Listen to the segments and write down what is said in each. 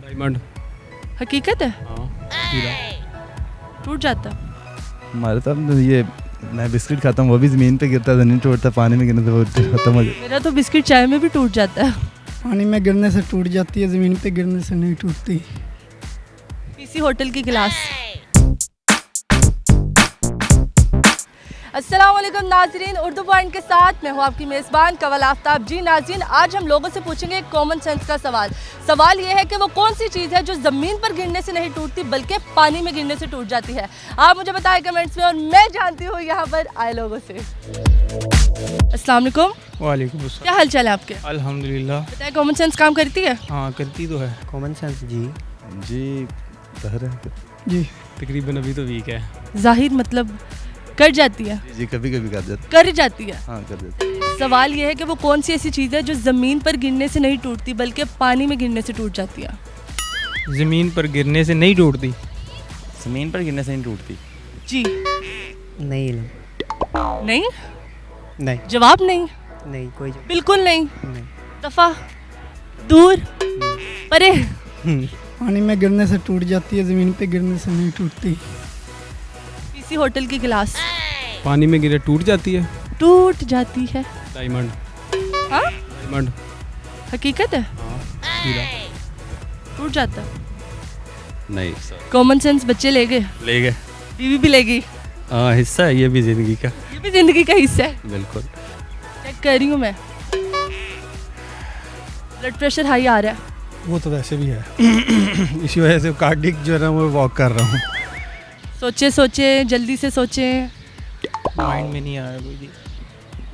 Diamond. हकीकत है? हाँ हीरा। टूट जाता? हमारे साथ ये मैं बिस्किट खाता हूँ वो भी ज़मीन पे गिरता था, नहीं टूटता, पानी में गिरने से वो खत्म हो जाता। मेरा तो बिस्किट चाय में भी टूट जाता है। पानी में गिरने से टूट जाती है, ज़मीन पे गिरने से नहीं टूटती। पीसी होटल की गिलास। अस्सलाम वालेकुम नाजरीन, उर्दू पॉइंट के साथ मैं हूँ आपकी मेज़बान कवल आफ्ताब। जी नाजरीन, आज हम लोगों से पूछेंगे एक कॉमन सेंस का सवाल। सवाल ये है कि वो कौन सी चीज़ है जो ज़मीन पर गिरने से नहीं टूटती बल्कि पानी में गिरने से टूट जाती है। आप मुझे बताएं कमेंट्स में और मैं जानती हूँ यहाँ पर आए लोगों से। अस्सलाम वालेकुम। वालेकुम अस्सलाम। क्या हाल चाल है आपके? अल्हम्दुलिल्लाह। बताएं, कॉमन सेंस काम करती है? हाँ करती तो है। कॉमन सेंस जी ज़हर है जी तकरीबन अभी तो वीक है। जाहिर मतलब कर जाती है? जी, कभी कभी कर जाते। कर जाती है। हाँ कर देते। सवाल ये है कि वो कौन सी ऐसी चीज़ है जो ज़मीन पर गिरने से नहीं टूटती बल्कि पानी में गिरने से टूट जाती है। ज़मीन पर गिरने से नहीं टूटती। ज़मीन पर गिरने से नहीं टूटती। जी नहीं नहीं, नहीं जवाब नहीं, नहीं कोई बिल्कुल नहीं, नहीं। दफा, दूर, परे। पानी में गिरने से टूट जाती है, ज़मीन पे गिरने से नहीं टूटती। पीसी होटल की गिलास। पानी में गिरे टूट जाती है। टूट जाती है। डायमंड। हाँ, डायमंड। हकीकत है? हाँ हीरा। टूट जाता। नहीं सर। कॉमन सेंस बच्चे ले गए, ले गए। बीवी भी लेगी। हाँ हिस्सा है ये भी ज़िंदगी का। ये भी जिंदगी का हिस्सा है। बिल्कुल। चेक कर रही हूँ मैं। ब्लड प्रेशर हाई आ रहा है। वो तो वैसे भी है इसी वजह से कार्डिक जो है ना वो वॉक कर रहा हूँ। सोचे सोचे, जल्दी से सोचे, माइंड में नहीं आ रहा कोई।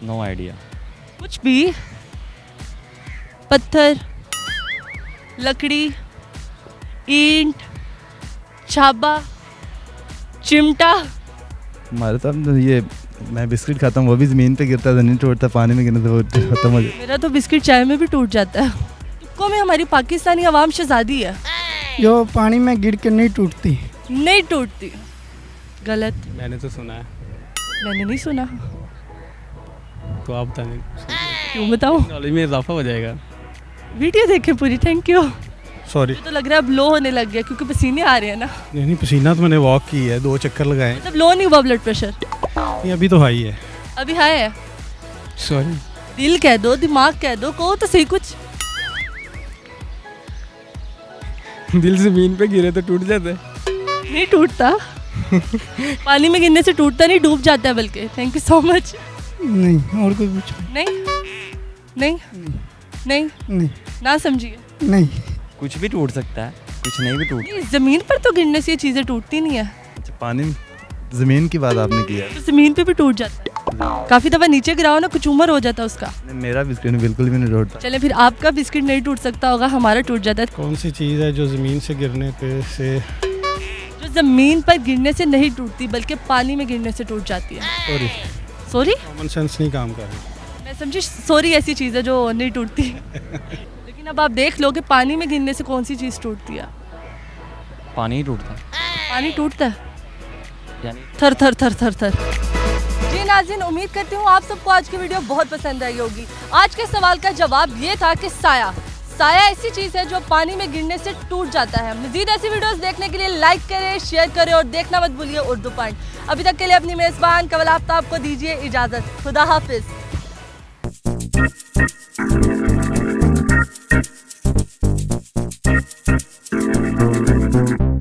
No idea. कुछ भी। पत्थर, लकड़ी, ईंट, छाबा, चिमटा। हमारे साथ ये मैं बिस्किट खाता हूँ वो भी ज़मीन पे गिरता था, नहीं टूटता, पानी में गिरने से वो खत्म हो जाता। मेरा तो बिस्किट चाय में भी टूट जाता है। तुक्कों में हमारी पाकिस्तानी आवाम शहजादी है। जो पानी में गिर के नहीं टूटती। नहीं टूटती। गलत। मैंने तो सुना है। मैंने नहीं सुना। तो आप बताएं। क्यों बताऊं? नॉलेज में इजाफा हो जाएगा। वीडियो देखे पूरी। Thank you. सॉरी। तो लग रहा है अब लो होने लग गया क्योंकि पसीने आ रहे हैं ना। नहीं पसीना तो मैंने वॉक की है, 2 चक्कर लगाए। मतलब लो नहीं हुआ ब्लड प्रेशर? नहीं अभी तो हाई है। अभी हाई है? सॉरी। दिल कह दो, दिमाग कह दो, कहो तो सही कुछ। दिल ज़मीन पे गिरे तो टूट जाता है। नहीं टूटता। पानी में गिरने से टूटता नहीं, डूब जाता है बल्कि। Thank you so much. नहीं और कोई पूछो। नहीं नहीं नहीं, नहीं ना समझिए। नहीं कुछ भी टूट सकता है, कुछ नहीं भी टूट। नहीं, जमीन पर तो गिरने से ये चीज़ें टूटती नहीं है। अच्छा, पानी ज़मीन की बात आपने की है। तो जमीन पे भी टूट जाता है। काफी दफा नीचे गिराओ ना, कुछ उम्र हो जाता है उसका। नहीं, मेरा बिस्किट बिल्कुल भी नहीं टूटता। चले फिर आपका बिस्किट नहीं टूट सकता होगा, हमारा टूट जाता है। कौन सी चीज़ है जो ज़मीन से गिरने पे से जो जमीन पर गिरने से नहीं टूटती बल्कि पानी में गिरने से टूट जाती है। Sorry sorry? कॉमन सेंस नहीं काम कर रही। मैं समझी सॉरी ऐसी चीज़ है जो नहीं टूटती। लेकिन अब आप देख लो कि पानी में गिरने से कौन सी चीज़ टूटती है। पानी ही टूटता है पानी टूटता है। यानी। थर थर थर थर थर। जी नाज़रीन, उम्मीद करती हूँ आप सबको आज की वीडियो बहुत पसंद आई होगी। आज के सवाल का जवाब ये था कि साया ऐसी चीज़ है जो पानी में गिरने से टूट जाता है। मज़ीद ऐसी वीडियोस देखने के लिए लाइक करें, शेयर करें और देखना मत भूलिए उर्दू पॉइंट। अभी तक के लिए अपनी मेज़बान कवल आफ्ताब को दीजिए इजाज़त। खुदा हाफिज़।